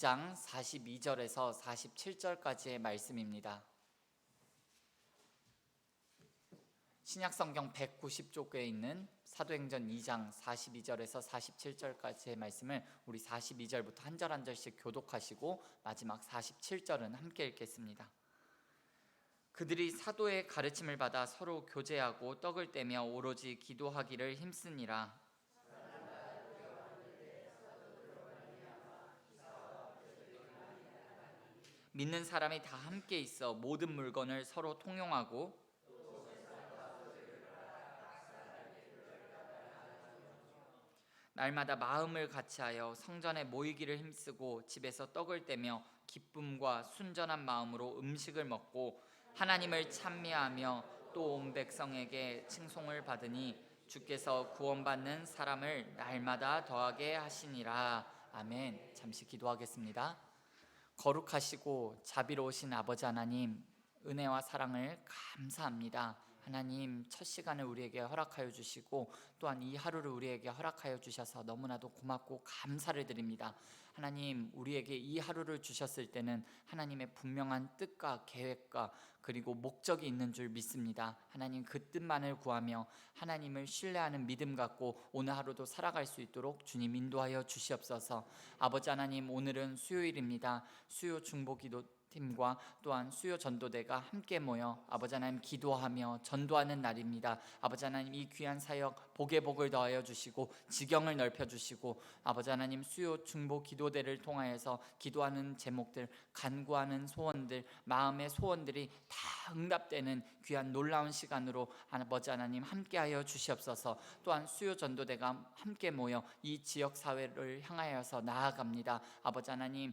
장 42절에서 47절까지의 말씀입니다. 신약성경 190쪽에 있는 사도행전 2장 42절에서 47절까지의 말씀을 우리 42절부터 한 절 한 절씩 교독하시고 마지막 47절은 함께 읽겠습니다. 그들이 사도의 가르침을 받아 서로 교제하고 떡을 떼며 오로지 기도하기를 힘쓰니라. 믿는 사람이 다 함께 있어 모든 물건을 서로 통용하고 날마다 마음을 같이하여 성전에 모이기를 힘쓰고 집에서 떡을 떼며 기쁨과 순전한 마음으로 음식을 먹고 하나님을 찬미하며 또 온 백성에게 칭송을 받으니 주께서 구원받는 사람을 날마다 더하게 하시니라. 아멘. 잠시 기도하겠습니다. 거룩하시고 자비로우신 아버지 하나님, 은혜와 사랑을 감사합니다. 하나님, 첫 시간을 우리에게 허락하여 주시고 또한 이 하루를 우리에게 허락하여 주셔서 너무나도 고맙고 감사를 드립니다. 하나님, 우리에게 이 하루를 주셨을 때는 하나님의 분명한 뜻과 계획과 그리고 목적이 있는 줄 믿습니다. 하나님, 그 뜻만을 구하며 하나님을 신뢰하는 믿음 갖고 오늘 하루도 살아갈 수 있도록 주님 인도하여 주시옵소서. 아버지 하나님, 오늘은 수요일입니다. 수요 중보기도 팀과 또한 수요 전도대가 함께 모여 아버지 하나님 기도하며 전도하는 날입니다. 아버지 하나님, 이 귀한 사역 복에 복을 더하여 주시고 지경을 넓혀 주시고 아버지 하나님, 수요 중보 기도대를 통하여서 기도하는 제목들, 간구하는 소원들, 마음의 소원들이 다 응답되는 귀한 놀라운 시간으로 아버지 하나님 함께하여 주시옵소서. 또한 수요 전도대가 함께 모여 이 지역 사회를 향하여서 나아갑니다. 아버지 하나님,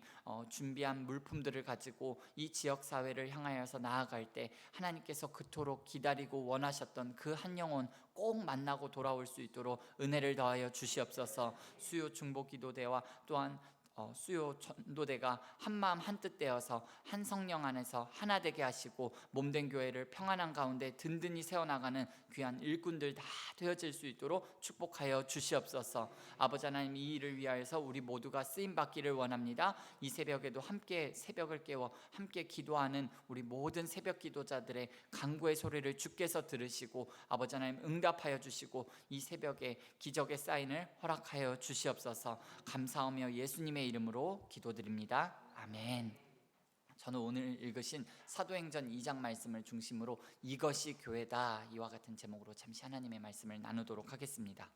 준비한 물품들을 가지고 이 지역 사회를 향하여서 나아갈 때 하나님께서 그토록 기다리고 원하셨던 그 한 영혼 꼭 만나고 돌아올 수 있도록 은혜를 더하여 주시옵소서. 수요 중보기도대와 또한 수요 전도대가 한마음 한뜻 되어서 한 성령 안에서 하나 되게 하시고 몸된 교회를 평안한 가운데 든든히 세워나가는 귀한 일꾼들 다 되어질 수 있도록 축복하여 주시옵소서. 아버지 하나님, 이 일을 위하여서 우리 모두가 쓰임받기를 원합니다. 이 새벽에도 함께 새벽을 깨워 함께 기도하는 우리 모든 새벽 기도자들의 간구의 소리를 주께서 들으시고 아버지 하나님 응답하여 주시고 이 새벽에 기적의 사인을 허락하여 주시옵소서. 감사하며 예수님의 이름으로 기도드립니다. 아멘. 저는 오늘 읽으신 사도행전 2장 말씀을 중심으로 이것이 교회다, 이와 같은 제목으로 잠시 하나님의 말씀을 나누도록 하겠습니다.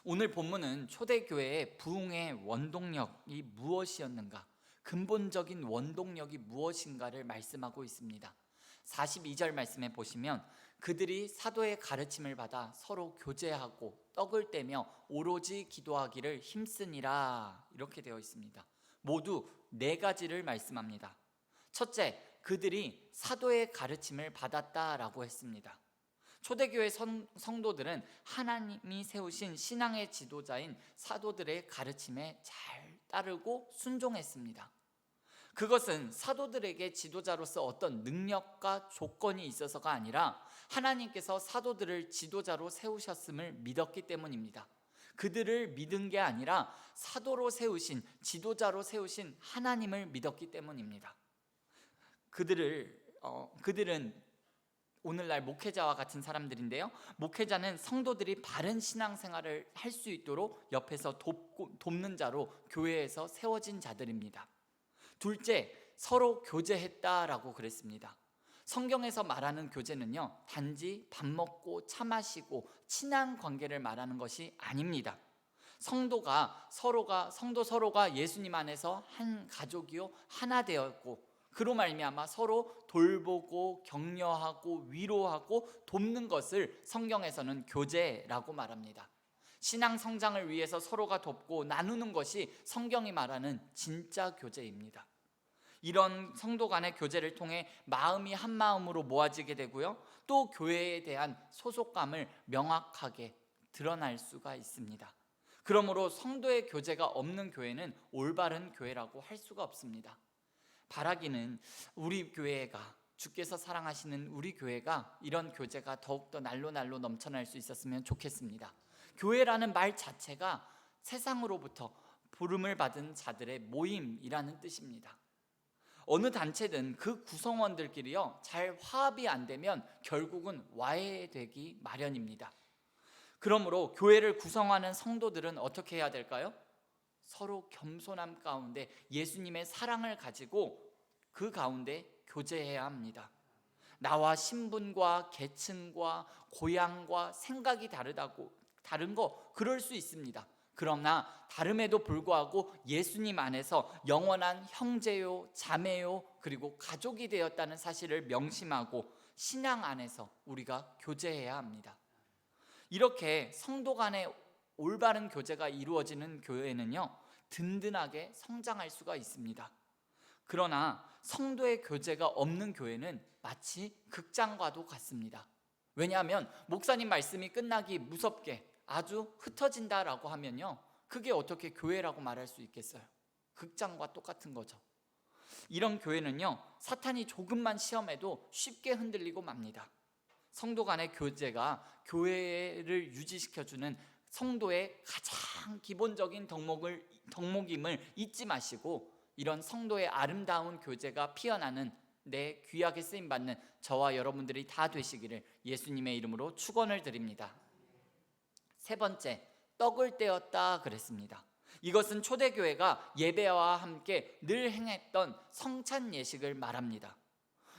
오늘 본문은 초대교회의 부흥의 원동력이 무엇이었는가, 근본적인 원동력이 무엇인가를 말씀하고 있습니다. 42절 말씀에 보시면 그들이 사도의 가르침을 받아 서로 교제하고 떡을 떼며 오로지 기도하기를 힘쓰니라, 이렇게 되어 있습니다. 모두 네 가지를 말씀합니다. 첫째, 그들이 사도의 가르침을 받았다라고 했습니다. 초대교회 성도들은 하나님이 세우신 신앙의 지도자인 사도들의 가르침에 잘 따르고 순종했습니다. 그것은 사도들에게 지도자로서 어떤 능력과 조건이 있어서가 아니라 하나님께서 사도들을 지도자로 세우셨음을 믿었기 때문입니다. 그들을 믿은 게 아니라 사도로 세우신, 지도자로 세우신 하나님을 믿었기 때문입니다. 그들은 오늘날 목회자와 같은 사람들인데요, 목회자는 성도들이 바른 신앙생활을 할 수 있도록 옆에서 돕는 자로 교회에서 세워진 자들입니다. 둘째, 서로 교제했다라고 그랬습니다. 성경에서 말하는 교제는요, 단지 밥 먹고 차 마시고 친한 관계를 말하는 것이 아닙니다. 성도 서로가 예수님 안에서 한 가족이요 하나 되었고, 그로 말미암아 서로 돌보고 격려하고 위로하고 돕는 것을 성경에서는 교제라고 말합니다. 신앙 성장을 위해서 서로가 돕고 나누는 것이 성경이 말하는 진짜 교제입니다. 이런 성도 간의 교제를 통해 마음이 한 마음으로 모아지게 되고요, 또 교회에 대한 소속감을 명확하게 드러날 수가 있습니다. 그러므로 성도의 교제가 없는 교회는 올바른 교회라고 할 수가 없습니다. 바라기는 우리 교회가, 주께서 사랑하시는 우리 교회가 이런 교제가 더욱더 날로 넘쳐날 수 있었으면 좋겠습니다. 교회라는 말 자체가 세상으로부터 부름을 받은 자들의 모임이라는 뜻입니다. 어느 단체든 그 구성원들끼리요 잘 화합이 안 되면 결국은 와해되기 마련입니다. 그러므로 교회를 구성하는 성도들은 어떻게 해야 될까요? 서로 겸손함 가운데 예수님의 사랑을 가지고 그 가운데 교제해야 합니다. 나와 신분과 계층과 고향과 생각이 다른 거 그럴 수 있습니다. 그러나 다름에도 불구하고 예수님 안에서 영원한 형제요 자매요 그리고 가족이 되었다는 사실을 명심하고 신앙 안에서 우리가 교제해야 합니다. 이렇게 성도 간의 올바른 교제가 이루어지는 교회는요 든든하게 성장할 수가 있습니다. 그러나 성도의 교제가 없는 교회는 마치 극장과도 같습니다. 왜냐하면 목사님 말씀이 끝나기 무섭게 아주 흩어진다라고 하면요 그게 어떻게 교회라고 말할 수 있겠어요? 극장과 똑같은 거죠. 이런 교회는요 사탄이 조금만 시험해도 쉽게 흔들리고 맙니다. 성도 간의 교제가 교회를 유지시켜주는 성도의 가장 기본적인 덕목임을 잊지 마시고 이런 성도의 아름다운 교제가 피어나는 내 귀하게 쓰임받는 저와 여러분들이 다 되시기를 예수님의 이름으로 축원을 드립니다. 세 번째, 떡을 떼었다 그랬습니다. 이것은 초대교회가 예배와 함께 늘 행했던 성찬 예식을 말합니다.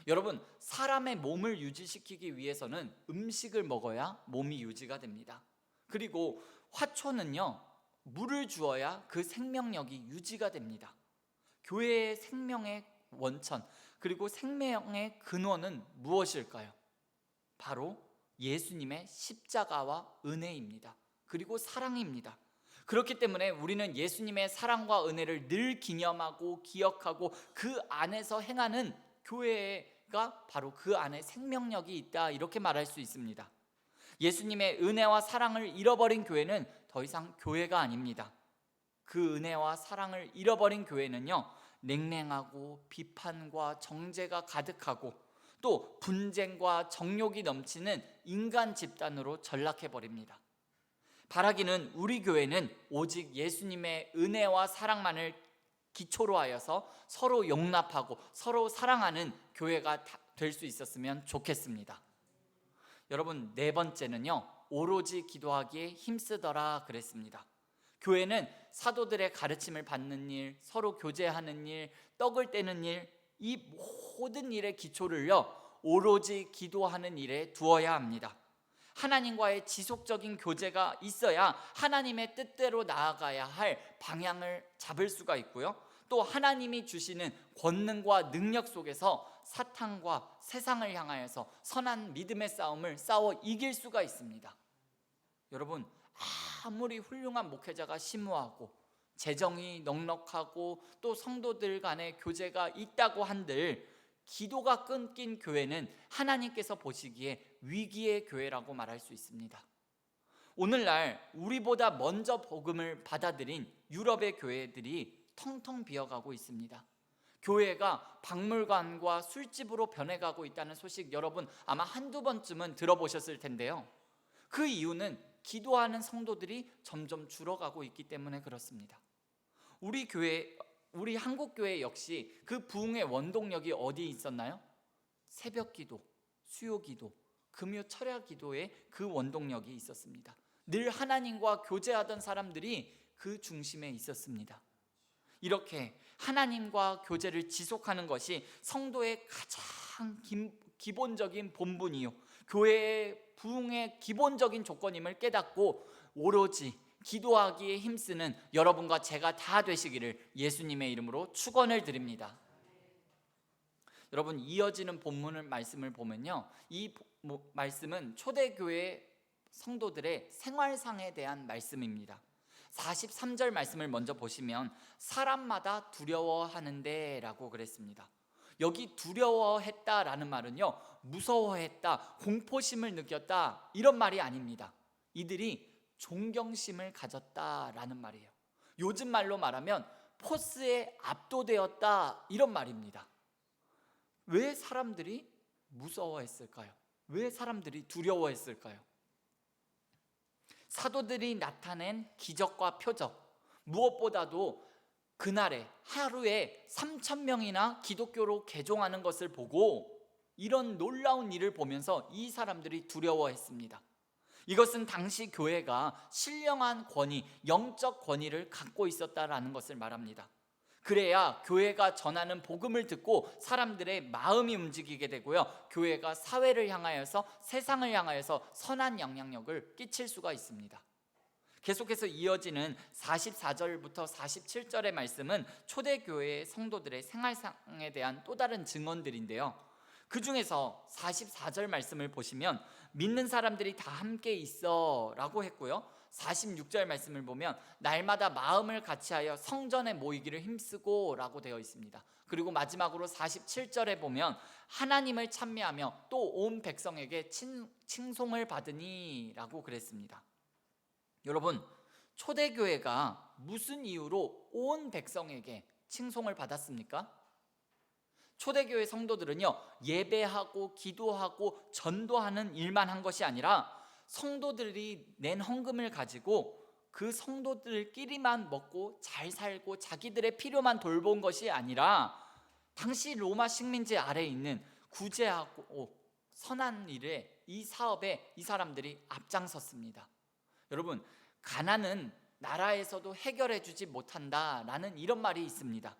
여러분, 사람의 몸을 유지시키기 위해서는 음식을 먹어야 몸이 유지가 됩니다. 그리고 화초는요 물을 주어야 그 생명력이 유지가 됩니다. 교회의 생명의 원천 그리고 생명의 근원은 무엇일까요? 바로 예수님의 십자가와 은혜입니다. 그리고 사랑입니다. 그렇기 때문에 우리는 예수님의 사랑과 은혜를 늘 기념하고 기억하고 그 안에서 행하는 교회가 바로 그 안에 생명력이 있다 이렇게 말할 수 있습니다. 예수님의 은혜와 사랑을 잃어버린 교회는 더 이상 교회가 아닙니다. 그 은혜와 사랑을 잃어버린 교회는요 냉랭하고 비판과 정죄가 가득하고 또 분쟁과 정욕이 넘치는 인간 집단으로 전락해버립니다. 바라기는 우리 교회는 오직 예수님의 은혜와 사랑만을 기초로 하여서 서로 용납하고 서로 사랑하는 교회가 될 수 있었으면 좋겠습니다. 여러분, 네 번째는요 오로지 기도하기에 힘쓰더라 그랬습니다. 교회는 사도들의 가르침을 받는 일, 서로 교제하는 일, 떡을 떼는 일, 이 모든 일의 기초를요 오로지 기도하는 일에 두어야 합니다. 하나님과의 지속적인 교제가 있어야 하나님의 뜻대로 나아가야 할 방향을 잡을 수가 있고요, 또 하나님이 주시는 권능과 능력 속에서 사탄과 세상을 향하여서 선한 믿음의 싸움을 싸워 이길 수가 있습니다. 여러분, 아무리 훌륭한 목회자가 심우하고 재정이 넉넉하고 또 성도들 간의 교제가 있다고 한들 기도가 끊긴 교회는 하나님께서 보시기에 위기의 교회라고 말할 수 있습니다. 오늘날 우리보다 먼저 복음을 받아들인 유럽의 교회들이 텅텅 비어가고 있습니다. 교회가 박물관과 술집으로 변해가고 있다는 소식 여러분 아마 한두 번쯤은 들어보셨을 텐데요. 그 이유는 기도하는 성도들이 점점 줄어가고 있기 때문에 그렇습니다. 우리 한국 교회 역시 그 부흥의 원동력이 어디에 있었나요? 새벽 기도, 수요 기도, 금요 철야 기도에 그 원동력이 있었습니다. 늘 하나님과 교제하던 사람들이 그 중심에 있었습니다. 이렇게 하나님과 교제를 지속하는 것이 성도의 가장 기본적인 본분이요 교회의 부흥의 기본적인 조건임을 깨닫고 오로지 기도하기에 힘쓰는 여러분과 제가 다 되시기를 예수님의 이름으로 축원을 드립니다. 여러분, 이어지는 본문을 말씀을 보면요, 이 말씀은 초대교회 성도들의 생활상에 대한 말씀입니다. 43절 말씀을 먼저 보시면 사람마다 두려워하는데 라고 그랬습니다. 여기 두려워했다라는 말은요 무서워했다, 공포심을 느꼈다 이런 말이 아닙니다. 이들이 존경심을 가졌다라는 말이에요. 요즘 말로 말하면 포스에 압도되었다 이런 말입니다. 왜 사람들이 무서워했을까요? 왜 사람들이 두려워했을까요? 사도들이 나타낸 기적과 표적, 무엇보다도 그날에 하루에 3,000명이나 기독교로 개종하는 것을 보고 이런 놀라운 일을 보면서 이 사람들이 두려워했습니다. 이것은 당시 교회가 신령한 권위, 영적 권위를 갖고 있었다라는 것을 말합니다. 그래야 교회가 전하는 복음을 듣고 사람들의 마음이 움직이게 되고요, 교회가 사회를 향하여서, 세상을 향하여서 선한 영향력을 끼칠 수가 있습니다. 계속해서 이어지는 44절부터 47절의 말씀은 초대교회의 성도들의 생활상에 대한 또 다른 증언들인데요, 그 중에서 44절 말씀을 보시면 믿는 사람들이 다 함께 있어 라고 했고요, 46절 말씀을 보면 날마다 마음을 같이하여 성전에 모이기를 힘쓰고 라고 되어 있습니다. 그리고 마지막으로 47절에 보면 하나님을 찬미하며 또 온 백성에게 칭송을 받으니 라고 그랬습니다. 여러분, 초대교회가 무슨 이유로 온 백성에게 칭송을 받았습니까? 초대교회 성도들은요, 예배하고 기도하고 전도하는 일만 한 것이 아니라 성도들이 낸 헌금을 가지고 그 성도들끼리만 먹고 잘 살고 자기들의 필요만 돌본 것이 아니라 당시 로마 식민지 아래에 있는 구제하고 선한 일에, 이 사업에 이 사람들이 앞장섰습니다. 여러분, 가난은 나라에서도 해결해 주지 못한다라는 이런 말이 있습니다.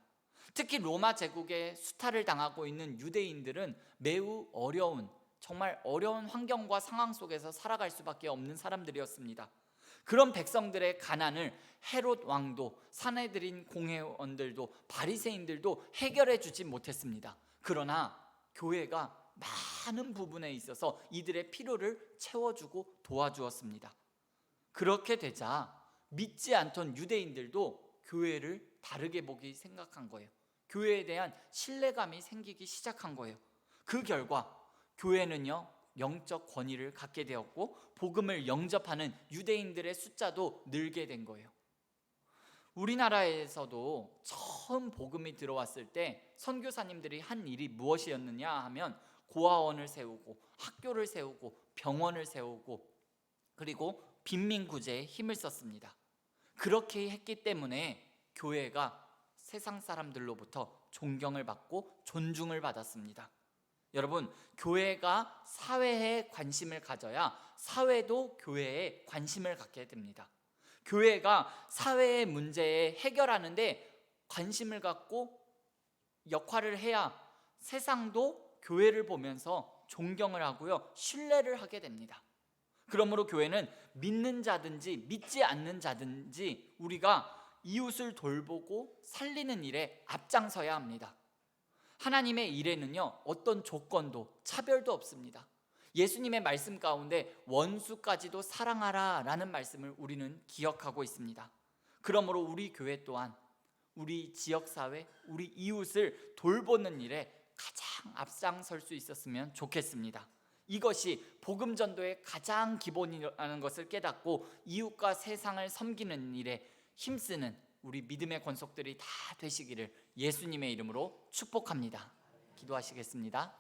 특히 로마 제국의 수탈을 당하고 있는 유대인들은 매우 어려운, 정말 어려운 환경과 상황 속에서 살아갈 수밖에 없는 사람들이었습니다. 그런 백성들의 가난을 헤롯 왕도, 사내들인 공회원들도, 바리새인들도 해결해 주지 못했습니다. 그러나 교회가 많은 부분에 있어서 이들의 필요를 채워주고 도와주었습니다. 그렇게 되자 믿지 않던 유대인들도 교회를 다르게 보기 생각한 거예요. 교회에 대한 신뢰감이 생기기 시작한 거예요. 그 결과 교회는요, 영적 권위를 갖게 되었고 복음을 영접하는 유대인들의 숫자도 늘게 된 거예요. 우리나라에서도 처음 복음이 들어왔을 때 선교사님들이 한 일이 무엇이었느냐 하면 고아원을 세우고 학교를 세우고 병원을 세우고 그리고 빈민구제에 힘을 썼습니다. 그렇게 했기 때문에 교회가 세상 사람들로부터 존경을 받고 존중을 받았습니다. 여러분, 교회가 사회에 관심을 가져야 사회도 교회에 관심을 갖게 됩니다. 교회가 사회의 문제에 해결하는데 관심을 갖고 역할을 해야 세상도 교회를 보면서 존경을 하고요, 신뢰를 하게 됩니다. 그러므로 교회는 믿는 자든지 믿지 않는 자든지 우리가 이웃을 돌보고 살리는 일에 앞장서야 합니다. 하나님의 일에는요, 어떤 조건도 차별도 없습니다. 예수님의 말씀 가운데 원수까지도 사랑하라 라는 말씀을 우리는 기억하고 있습니다. 그러므로 우리 교회 또한 우리 지역사회, 우리 이웃을 돌보는 일에 가장 앞장설 수 있었으면 좋겠습니다. 이것이 복음 전도의 가장 기본이라는 것을 깨닫고 이웃과 세상을 섬기는 일에 힘쓰는 우리 믿음의 권속들이 다 되시기를 예수님의 이름으로 축복합니다. 기도하시겠습니다.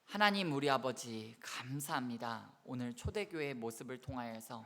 하나님 우리 아버지 감사합니다. 오늘 초대교회의 모습을 통하여서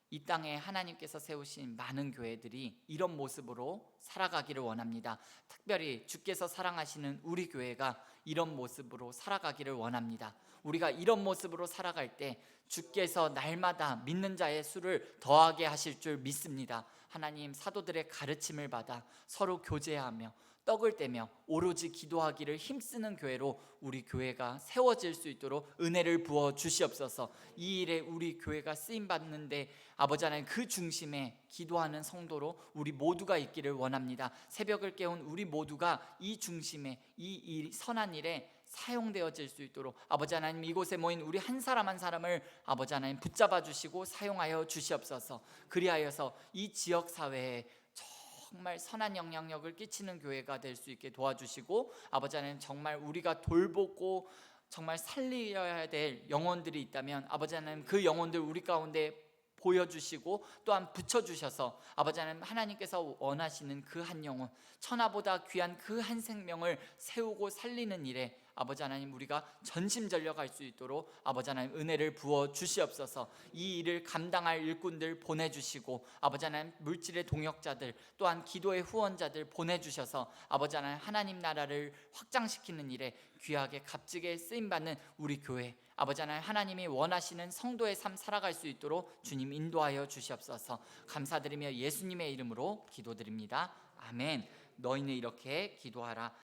이 땅에 하나님께서 세우신 많은 교회들이 이런 모습으로 살아가기를 원합니다. 특별히 주께서 사랑하시는 우리 교회가 이런 모습으로 살아가기를 원합니다. 우리가 이런 모습으로 살아갈 때 주께서 날마다 믿는 자의 수를 더하게 하실 줄 믿습니다. 하나님, 사도들의 가르침을 받아 서로 교제하며 떡을 떼며 오로지 기도하기를 힘쓰는 교회로 우리 교회가 세워질 수 있도록 은혜를 부어 주시옵소서. 이 일에 우리 교회가 쓰임 받는데 아버지 하나님, 그 중심에 기도하는 성도로 우리 모두가 있기를 원합니다. 새벽을 깨운 우리 모두가 이 중심에 이 선한 일에 사용되어질 수 있도록 아버지 하나님, 이곳에 모인 우리 한 사람 한 사람을 아버지 하나님 붙잡아 주시고 사용하여 주시옵소서. 그리하여서 이 지역 사회에 정말 선한 영향력을 끼치는 교회가 될 수 있게 도와주시고 아버지 하나님, 정말 우리가 돌보고 정말 살려야 될 영혼들이 있다면 아버지 하나님, 그 영혼들 우리 가운데 보여주시고 또한 붙여주셔서 아버지 하나님, 하나님께서 원하시는 그 한 영혼, 천하보다 귀한 그 한 생명을 세우고 살리는 일에 아버지 하나님 우리가 전심전력할 수 있도록 아버지 하나님 은혜를 부어 주시옵소서. 이 일을 감당할 일꾼들 보내주시고 아버지 하나님 물질의 동역자들 또한 기도의 후원자들 보내주셔서 아버지 하나님 나라를 확장시키는 일에 귀하게 값지게 쓰임받는 우리 교회 아버지 하나님이 원하시는 성도의 삶 살아갈 수 있도록 주님 인도하여 주시옵소서. 감사드리며 예수님의 이름으로 기도드립니다. 아멘. 너희는 이렇게 기도하라.